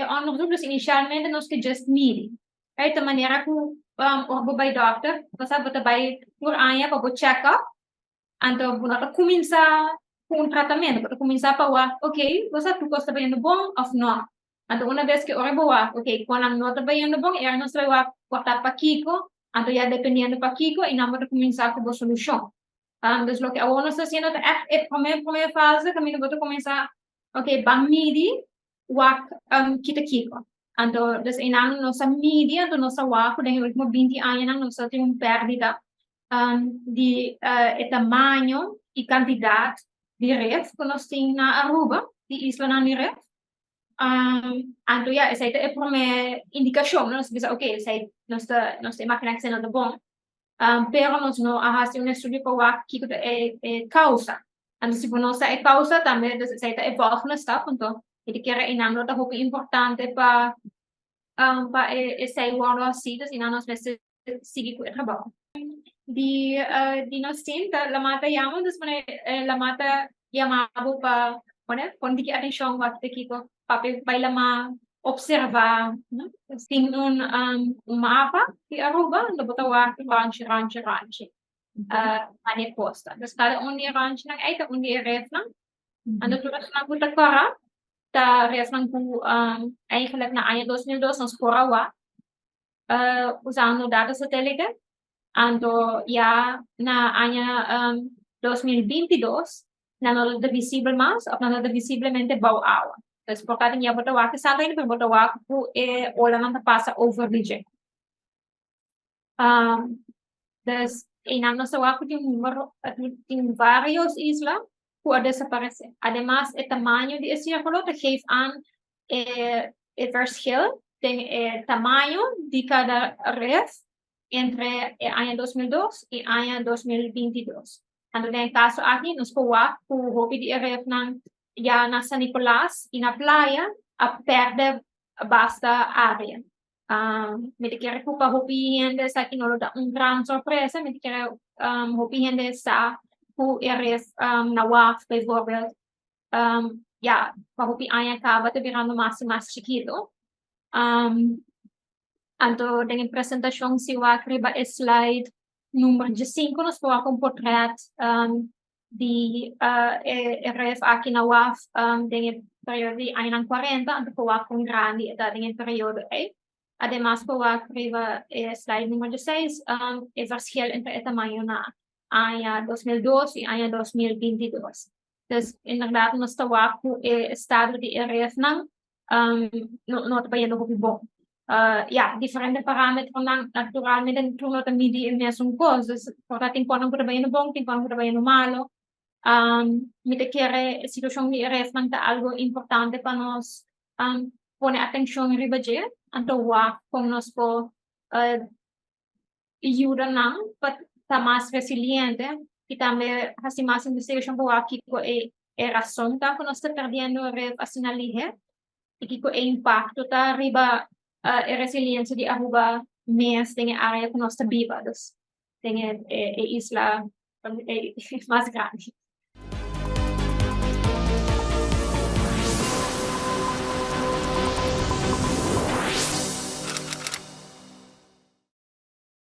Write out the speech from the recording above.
onderzoek dus initialmente nos que just midi. Right? De manera que orbo by doctor, basta bota by muraya para check-up, anto bota cuminsa com tratamento, bota começar para ok, você tu costa bayendo bom ou não? Anto una vez que orbo ok, quando ang nota bayendo bom, nos vai cortar para Kiko, anto ya dependiendo para Kiko, e não bota começar com a solução. Dus lo que uno está haciendo es primera fase, camino bota começar ok, bang midi, wak kita kiko. Anto, dus inang nossa midi, anto nossa wako, dahil mo 20 anos nang nossa tem pérdida de tamanho e quantidade de ref que nós temos na Aruba, de Islanan de ref. Anto, essa é a primeira indicação, nós bisa, ok, essa é nossa máquina que sendo bom. Pero nós não arrastamos um estudo para wak kiko causa. Anto, se for nossa causa, também essa é volgende stap, então jadi kira inang nota hopi importante pa essay assim, dus inang nos messe sigi ku trabalho. Di nos tinta la mata yamo, dus la mata yamabo pa pondi ki atenção waktu kiko papi by lama observar, tem mapa di Aruba, do botawa ranch. Mane costa. Dus kada undi ranch nang eita undi rifnan. Ando terus nang puta kara ta rifnan ku eigenlijk na anya 2002 nos korawa usando dados satélite. Ando na anya 2022 na no de visible mas of na de visiblemente bau awa. Dus por cada dia bota wak sa rin per bota wak ku ola nang pasa over the dus inang nasa wak tem varios islas a desaparecer. Además, el tamaño de ese círculo te geeft aan el verschil de tamaño de cada ref entre el año 2002 y el año 2022. En el caso aquí, nos podemos ver que el ref ya na San Nicolás y na playa a perder basta área. Me te quiero que hopi gente sa que no lo da gran sorpresa, me te quiero hopi gente sa hoe is na WAF bijvoorbeeld, waarop je aan je kaba te virando más chiquito. Anto dengan presentación si WAF riba slide número 5 nos puedo con portrait di RF aqui na WAF dengan periodo de año 40, anto puedo con grande dengan periodo Además, puedo riba slide número 6, el verschil entre el tamaño na año 2002 y año 2022. Dus inderdaad, nos tawa ku estado de RF nang no te bayendo hopi bom. Diferente parámetros nang naturalmente tu no te midi el mesmo coisa. Dus por dat tem quando te bayendo bom, tem quando te bayendo malo. Me te quiere situação de RF nang ta algo importante para nós pone atenção riba je, anto wa como nos po ajuda nang tá mais resiliente e também assim mais investigação para aqui é razão tá que nós está perdendo assim ali e que o impacto tá riba a resiliência de Aruba mais tem a área que nós está viva tem isla mais grande